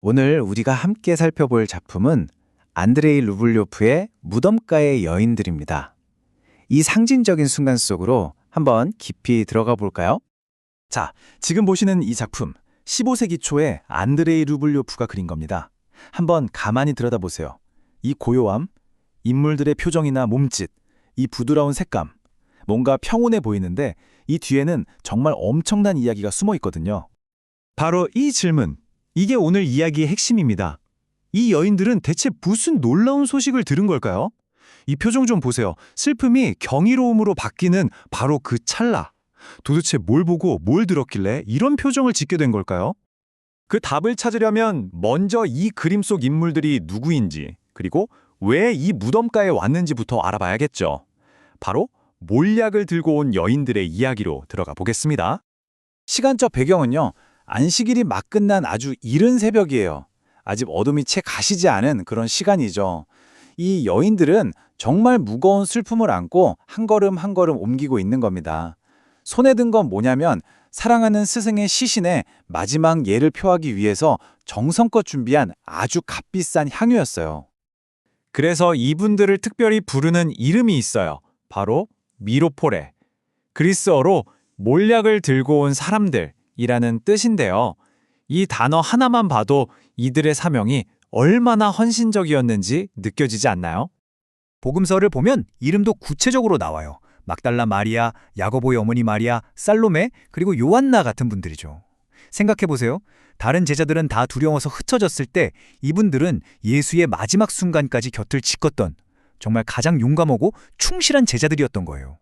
오늘 우리가 함께 살펴볼 작품은 안드레이 루블요프의 무덤가의 여인들입니다. 이 상징적인 순간 속으로 한번 깊이 들어가 볼까요? 자, 지금 보시는 이 작품, 15세기 초에 안드레이 루블요프가 그린 겁니다. 한번 가만히 들여다보세요. 이 고요함, 인물들의 표정이나 몸짓, 이 부드러운 색감, 뭔가 평온해 보이는데 이 뒤에는 정말 엄청난 이야기가 숨어 있거든요. 바로 이 질문, 이게 오늘 이야기의 핵심입니다. 이 여인들은 대체 무슨 놀라운 소식을 들은 걸까요? 이 표정 좀 보세요. 슬픔이 경이로움으로 바뀌는 바로 그 찰나. 도대체 뭘 보고 뭘 들었길래 이런 표정을 짓게 된 걸까요? 그 답을 찾으려면 먼저 이 그림 속 인물들이 누구인지, 그리고 왜 이 무덤가에 왔는지부터 알아봐야겠죠. 바로 몰약을 들고 온 여인들의 이야기로 들어가 보겠습니다. 시간적 배경은요, 안식일이 막 끝난 아주 이른 새벽이에요. 아직 어둠이 채 가시지 않은 그런 시간이죠. 이 여인들은 정말 무거운 슬픔을 안고 한 걸음 한 걸음 옮기고 있는 겁니다. 손에 든 건 뭐냐면 사랑하는 스승의 시신의 마지막 예를 표하기 위해서 정성껏 준비한 아주 값비싼 향유였어요. 그래서 이분들을 특별히 부르는 이름이 있어요. 바로 미로포레. 그리스어로 몰약을 들고 온 사람들이라는 뜻인데요. 이 단어 하나만 봐도 이들의 사명이 얼마나 헌신적이었는지 느껴지지 않나요? 복음서를 보면 이름도 구체적으로 나와요. 막달라 마리아, 야고보의 어머니 마리아, 살로메, 그리고 요한나 같은 분들이죠. 생각해보세요. 다른 제자들은 다 두려워서 흩어졌을 때 이분들은 예수의 마지막 순간까지 곁을 지켰던 정말 가장 용감하고 충실한 제자들이었던 거예요.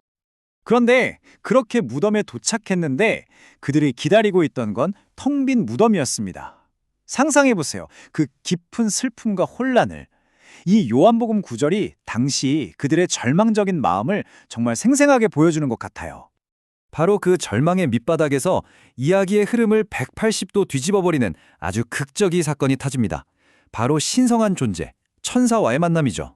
그런데 그렇게 무덤에 도착했는데 그들이 기다리고 있던 건 텅 빈 무덤이었습니다. 상상해보세요. 그 깊은 슬픔과 혼란을. 이 요한복음 9절이 당시 그들의 절망적인 마음을 정말 생생하게 보여주는 것 같아요. 바로 그 절망의 밑바닥에서 이야기의 흐름을 180도 뒤집어버리는 아주 극적인 사건이 터집니다. 바로 신성한 존재, 천사와의 만남이죠.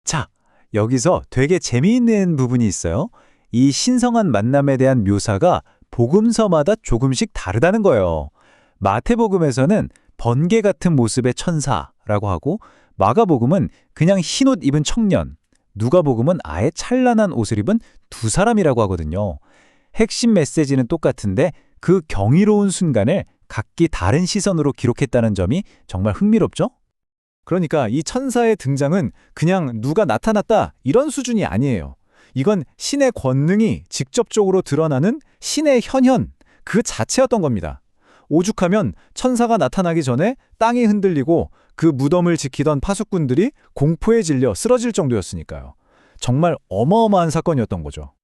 자, 여기서 되게 재미있는 부분이 있어요. 이 신성한 만남에 대한 묘사가 복음서마다 조금씩 다르다는 거예요. 마태복음에서는 번개 같은 모습의 천사라고 하고 마가복음은 그냥 흰옷 입은 청년, 누가복음은 아예 찬란한 옷을 입은 두 사람이라고 하거든요. 핵심 메시지는 똑같은데 그 경이로운 순간을 각기 다른 시선으로 기록했다는 점이 정말 흥미롭죠? 그러니까 이 천사의 등장은 그냥 누가 나타났다 이런 수준이 아니에요. 이건 신의 권능이 직접적으로 드러나는 신의 현현 그 자체였던 겁니다. 오죽하면 천사가 나타나기 전에 땅이 흔들리고 그 무덤을 지키던 파수꾼들이 공포에 질려 쓰러질 정도였으니까요. 정말 어마어마한 사건이었던 거죠.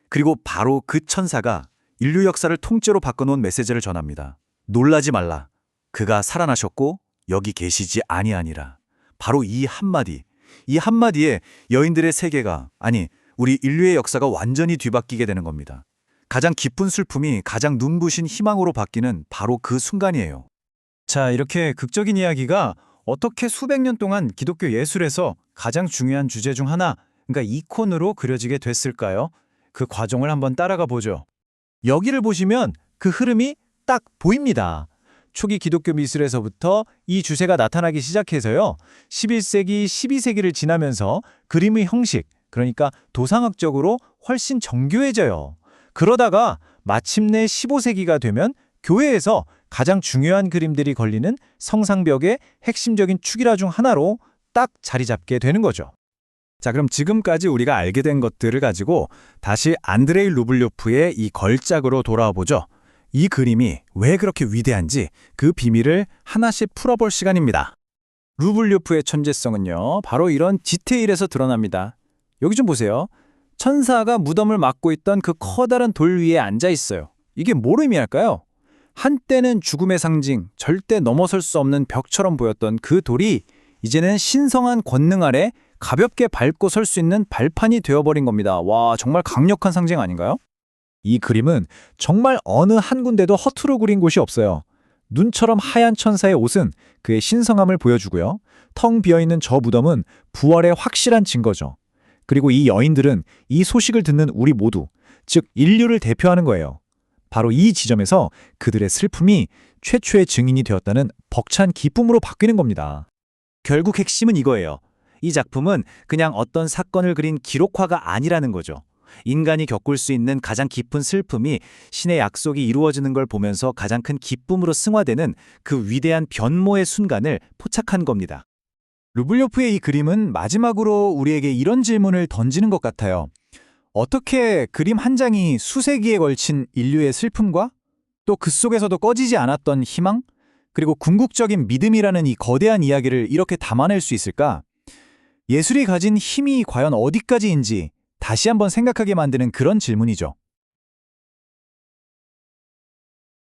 그리고 바로 그 천사가 인류 역사를 통째로 바꿔놓은 메시지를 전합니다. 놀라지 말라. 그가 살아나셨고 여기 계시지 아니하니라. 바로 이 한마디에 여인들의 세계가, 아니 우리 인류의 역사가 완전히 뒤바뀌게 되는 겁니다. 가장 깊은 슬픔이 가장 눈부신 희망으로 바뀌는 바로 그 순간이에요. 자, 이렇게 극적인 이야기가 어떻게 수백 년 동안 기독교 예술에서 가장 중요한 주제 중 하나, 그러니까 이콘으로 그려지게 됐을까요? 그 과정을 한번 따라가 보죠. 여기를 보시면 그 흐름이 딱 보입니다. 초기 기독교 미술에서부터 이 주제가 나타나기 시작해서요. 11세기, 12세기를 지나면서 그림의 형식, 그러니까 도상학적으로 훨씬 정교해져요. 그러다가 마침내 15세기가 되면 교회에서 가장 중요한 그림들이 걸리는 성상벽의 핵심적인 축이라 중 하나로 딱 자리 잡게 되는 거죠. 자, 그럼 지금까지 우리가 알게 된 것들을 가지고 다시 안드레이 루블요프의 이 걸작으로 돌아와 보죠. 이 그림이 왜 그렇게 위대한지 그 비밀을 하나씩 풀어볼 시간입니다. 루블요프의 천재성은요, 바로 이런 디테일에서 드러납니다. 여기 좀 보세요. 천사가 무덤을 막고 있던 그 커다란 돌 위에 앉아 있어요. 이게 뭘 의미할까요? 한때는 죽음의 상징, 절대 넘어설 수 없는 벽처럼 보였던 그 돌이 이제는 신성한 권능 아래 가볍게 밟고 설 수 있는 발판이 되어버린 겁니다. 와, 정말 강력한 상징 아닌가요? 이 그림은 정말 어느 한 군데도 허투루 그린 곳이 없어요. 눈처럼 하얀 천사의 옷은 그의 신성함을 보여주고요. 텅 비어있는 저 무덤은 부활의 확실한 증거죠. 그리고 이 여인들은 이 소식을 듣는 우리 모두, 즉 인류를 대표하는 거예요. 바로 이 지점에서 그들의 슬픔이 최초의 증인이 되었다는 벅찬 기쁨으로 바뀌는 겁니다. 결국 핵심은 이거예요. 이 작품은 그냥 어떤 사건을 그린 기록화가 아니라는 거죠. 인간이 겪을 수 있는 가장 깊은 슬픔이 신의 약속이 이루어지는 걸 보면서 가장 큰 기쁨으로 승화되는 그 위대한 변모의 순간을 포착한 겁니다. 루블요프의 이 그림은 마지막으로 우리에게 이런 질문을 던지는 것 같아요. 어떻게 그림 한 장이 수세기에 걸친 인류의 슬픔과 또 그 속에서도 꺼지지 않았던 희망, 그리고 궁극적인 믿음이라는 이 거대한 이야기를 이렇게 담아낼 수 있을까? 예술이 가진 힘이 과연 어디까지인지 다시 한번 생각하게 만드는 그런 질문이죠.